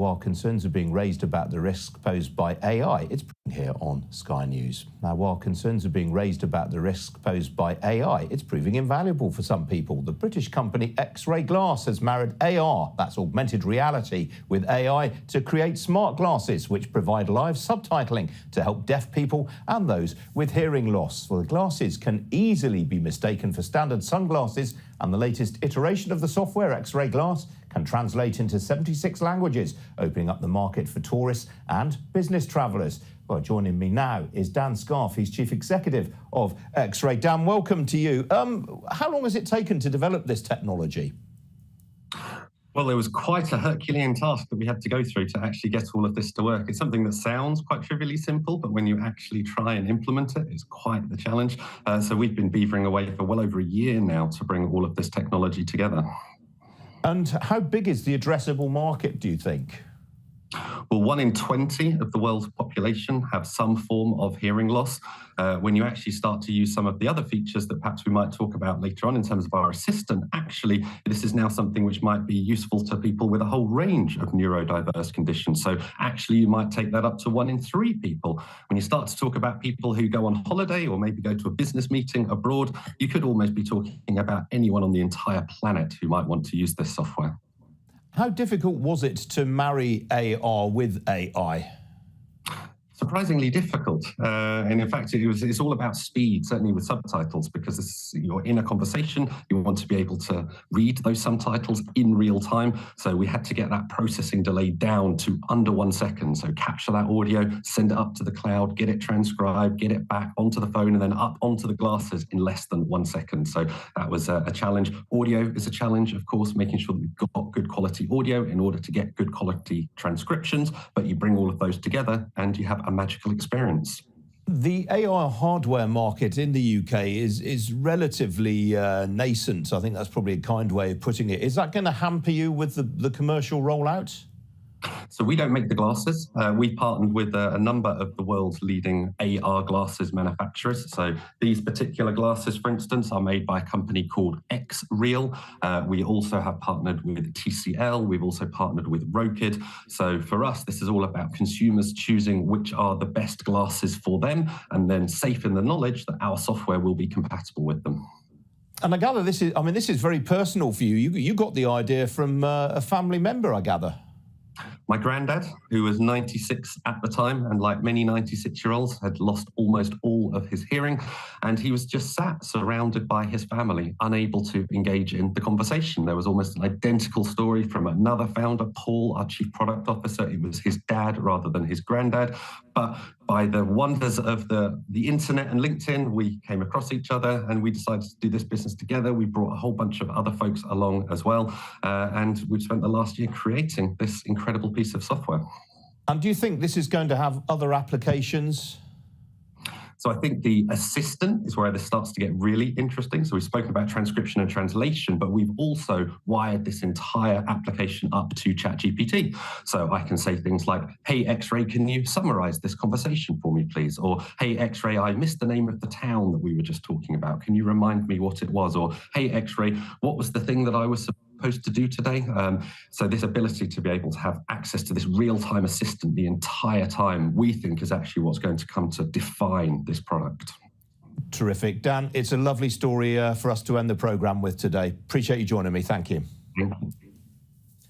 While concerns are being raised about the risks posed by AI, it's here on Sky News. Now, while concerns are being raised about the risks posed by AI, it's proving invaluable for some people. The British company XRAI Glass has married AR, that's augmented reality, with AI to create smart glasses which provide live subtitling to help deaf people and those with hearing loss. Well, the glasses can easily be mistaken for standard sunglasses, and the latest iteration of the software, XRAI Glass, can translate into 76 languages, opening up the market for tourists and business travellers. Well, joining me now is Dan Scarfe, he's Chief Executive of XRAI. Dan, welcome to you. How long has it taken to develop this technology? Well, there was quite a Herculean task that we had to go through to actually get all of this to work. It's something that sounds quite trivially simple, but when you actually try and implement it, it's quite the challenge. So we've been beavering away for well over a year now to bring all of this technology together. And how big is the addressable market, do you think? Well, 1 in 20 of the world's population have some form of hearing loss. When you actually start to use some of the other features that perhaps we might talk about later on in terms of our assistant, actually, this is now something which might be useful to people with a whole range of neurodiverse conditions. So actually, you might take that up to 1 in 3 people. When you start to talk about people who go on holiday or maybe go to a business meeting abroad, you could almost be talking about anyone on the entire planet who might want to use this software. How difficult was it to marry AR with AI? Surprisingly difficult. And in fact, it's all about speed, certainly with subtitles, because you're in a conversation, you want to be able to read those subtitles in real time. So we had to get that processing delay down to under 1 second. So capture that audio, send it up to the cloud, get it transcribed, get it back onto the phone, and then up onto the glasses in less than 1 second. So that was a challenge. Audio is a challenge, of course, making sure that we've got good quality audio in order to get good quality transcriptions, but you bring all of those together and you have a magical experience. The AR hardware market in the UK is relatively nascent. I think that's probably a kind way of putting it. Is that going to hamper you with the commercial rollout? So we don't make the glasses. We partnered with a number of the world's leading AR glasses manufacturers. So these particular glasses, for instance, are made by a company called XRAI. We also have partnered with TCL. We've also partnered with Rokid. So for us, this is all about consumers choosing which are the best glasses for them, and then safe in the knowledge that our software will be compatible with them. And I gather this is very personal for you. You got the idea from a family member, I gather. My granddad, who was 96 at the time, and like many 96-year-olds, had lost almost all of his hearing, and he was just sat surrounded by his family, unable to engage in the conversation. There was almost an identical story from another founder, Paul, our chief product officer. It was his dad rather than his granddad. But by the wonders of the internet and LinkedIn, we came across each other and we decided to do this business together. We brought a whole bunch of other folks along as well. And we've spent the last year creating this incredible piece of software. And do you think this is going to have other applications? So I think the assistant is where this starts to get really interesting. So we've spoken about transcription and translation, but we've also wired this entire application up to ChatGPT. So I can say things like, hey, XRAI, can you summarize this conversation for me, please? Or, hey, XRAI, I missed the name of the town that we were just talking about. Can you remind me what it was? Or, hey, XRAI, what was the thing that I was supposed to do today? So this ability to be able to have access to this real-time assistant the entire time, we think is actually what's going to come to define this product. Terrific. Dan, it's a lovely story for us to end the programme with today. Appreciate you joining me. Thank you.